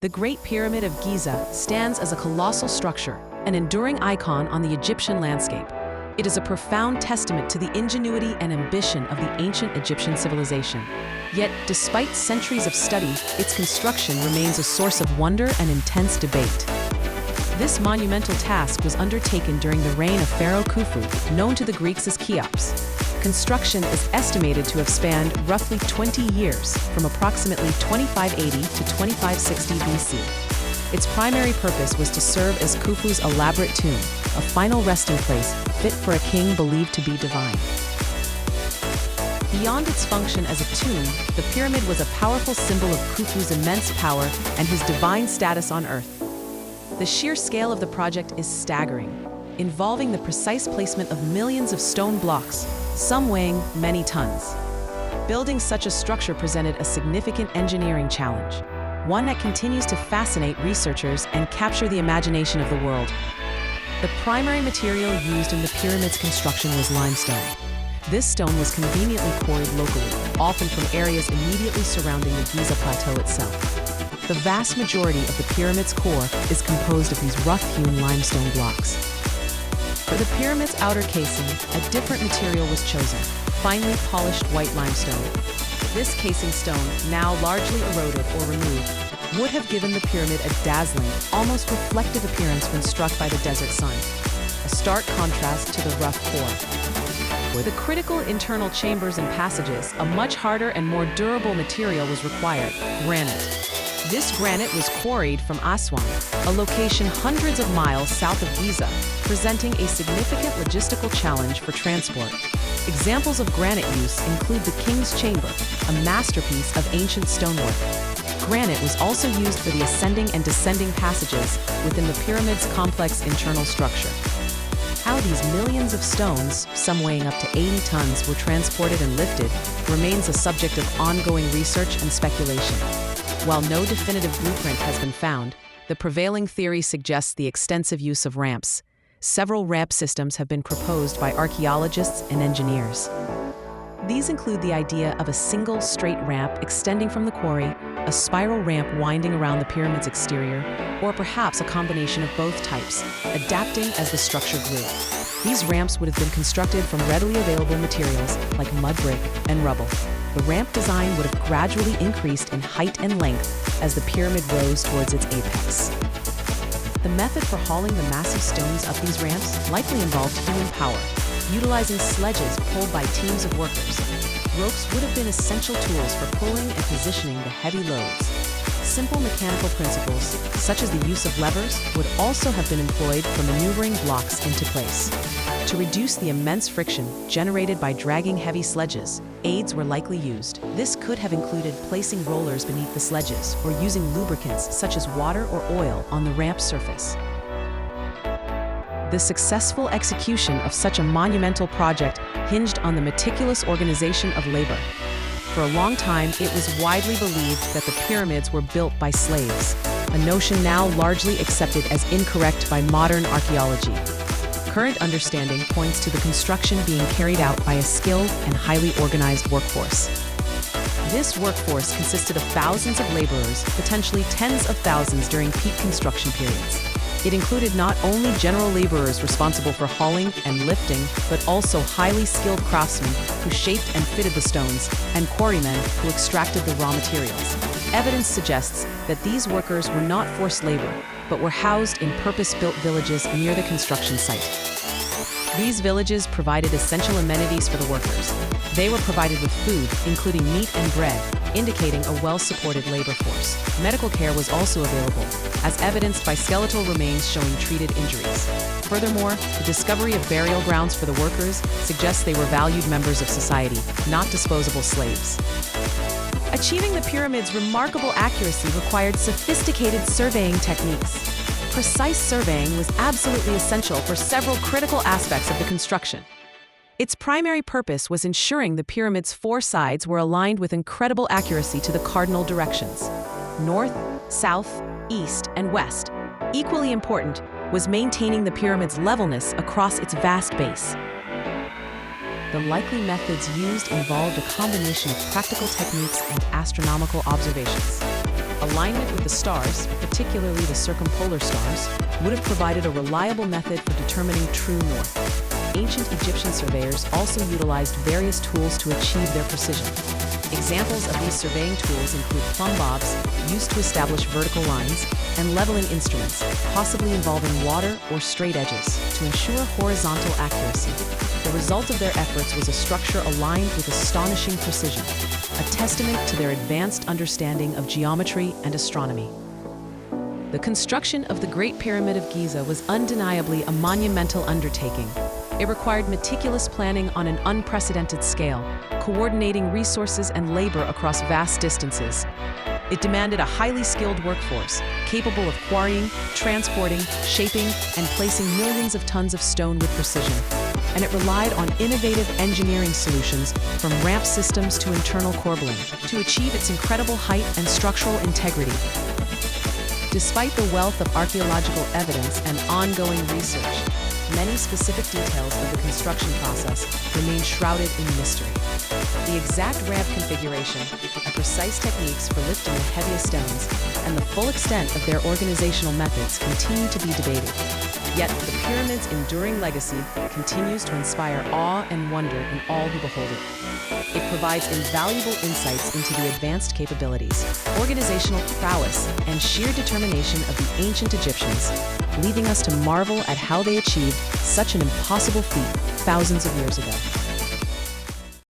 The Great Pyramid of Giza stands as a colossal structure, an enduring icon on the Egyptian landscape. It is a profound testament to the ingenuity and ambition of the ancient Egyptian civilization. Yet, despite centuries of study, its construction remains a source of wonder and intense debate. This monumental task was undertaken during the reign of Pharaoh Khufu, known to the Greeks as Cheops. Construction is estimated to have spanned roughly 20 years, from approximately 2580 to 2560 BC. Its primary purpose was to serve as Khufu's elaborate tomb, a final resting place fit for a king believed to be divine. Beyond its function as a tomb, the pyramid was a powerful symbol of Khufu's immense power and his divine status on Earth. The sheer scale of the project is staggering, involving the precise placement of millions of stone blocks, some weighing many tons. Building such a structure presented a significant engineering challenge, one that continues to fascinate researchers and capture the imagination of the world. The primary material used in the pyramid's construction was limestone. This stone was conveniently quarried locally, often from areas immediately surrounding the Giza plateau itself. The vast majority of the pyramid's core is composed of these rough-hewn limestone blocks. For the pyramid's outer casing, a different material was chosen, finely polished white limestone. This casing stone, now largely eroded or removed, would have given the pyramid a dazzling, almost reflective appearance when struck by the desert sun, a stark contrast to the rough core. For the critical internal chambers and passages, a much harder and more durable material was required: granite. This granite was quarried from Aswan, a location hundreds of miles south of Giza, presenting a significant logistical challenge for transport. Examples of granite use include the King's Chamber, a masterpiece of ancient stonework. Granite was also used for the ascending and descending passages within the pyramid's complex internal structure. How these millions of stones, some weighing up to 80 tons, were transported and lifted remains a subject of ongoing research and speculation. While no definitive blueprint has been found, the prevailing theory suggests the extensive use of ramps. Several ramp systems have been proposed by archaeologists and engineers. These include the idea of a single straight ramp extending from the quarry, a spiral ramp winding around the pyramid's exterior, or perhaps a combination of both types, adapting as the structure grew. These ramps would have been constructed from readily available materials like mud brick and rubble. The ramp design would have gradually increased in height and length as the pyramid rose towards its apex. The method for hauling the massive stones up these ramps likely involved human power, utilizing sledges pulled by teams of workers. Ropes would have been essential tools for pulling and positioning the heavy loads. Simple mechanical principles, such as the use of levers, would also have been employed for maneuvering blocks into place. To reduce the immense friction generated by dragging heavy sledges, aids were likely used. This could have included placing rollers beneath the sledges or using lubricants such as water or oil on the ramp surface. The successful execution of such a monumental project hinged on the meticulous organization of labor. For a long time, it was widely believed that the pyramids were built by slaves, a notion now largely accepted as incorrect by modern archaeology. Current understanding points to the construction being carried out by a skilled and highly organized workforce. This workforce consisted of thousands of laborers, potentially tens of thousands during peak construction periods. It included not only general laborers responsible for hauling and lifting, but also highly skilled craftsmen who shaped and fitted the stones, and quarrymen who extracted the raw materials. Evidence suggests that these workers were not forced labor, but were housed in purpose-built villages near the construction site. These villages provided essential amenities for the workers. They were provided with food, including meat and bread, indicating a well-supported labor force. Medical care was also available, as evidenced by skeletal remains showing treated injuries. Furthermore, the discovery of burial grounds for the workers suggests they were valued members of society, not disposable slaves. Achieving the pyramid's remarkable accuracy required sophisticated surveying techniques. Precise surveying was absolutely essential for several critical aspects of the construction. Its primary purpose was ensuring the pyramid's four sides were aligned with incredible accuracy to the cardinal directions: north, south, east, and west. Equally important was maintaining the pyramid's levelness across its vast base. The likely methods used involved a combination of practical techniques and astronomical observations. A Alignment with the stars, particularly the circumpolar stars, would have provided a reliable method for determining true north. Ancient Egyptian surveyors also utilized various tools to achieve their precision. Examples of these surveying tools include plumb bobs, used to establish vertical lines, and leveling instruments, possibly involving water or straight edges, to ensure horizontal accuracy. The result of their efforts was a structure aligned with astonishing precision, a testament to their advanced understanding of geometry and astronomy. The construction of the Great Pyramid of Giza was undeniably a monumental undertaking. It required meticulous planning on an unprecedented scale, coordinating resources and labor across vast distances. It demanded a highly skilled workforce, capable of quarrying, transporting, shaping, and placing millions of tons of stone with precision. And it relied on innovative engineering solutions, from ramp systems to internal corbelling, to achieve its incredible height and structural integrity. Despite the wealth of archaeological evidence and ongoing research, many specific details of the construction process remain shrouded in mystery. The exact ramp configuration, the precise techniques for lifting the heaviest stones, and the full extent of their organizational methods continue to be debated. Yet the pyramid's enduring legacy continues to inspire awe and wonder in all who behold it. It provides invaluable insights into the advanced capabilities, organizational prowess, and sheer determination of the ancient Egyptians, leaving us to marvel at how they achieved such an impossible feat thousands of years ago.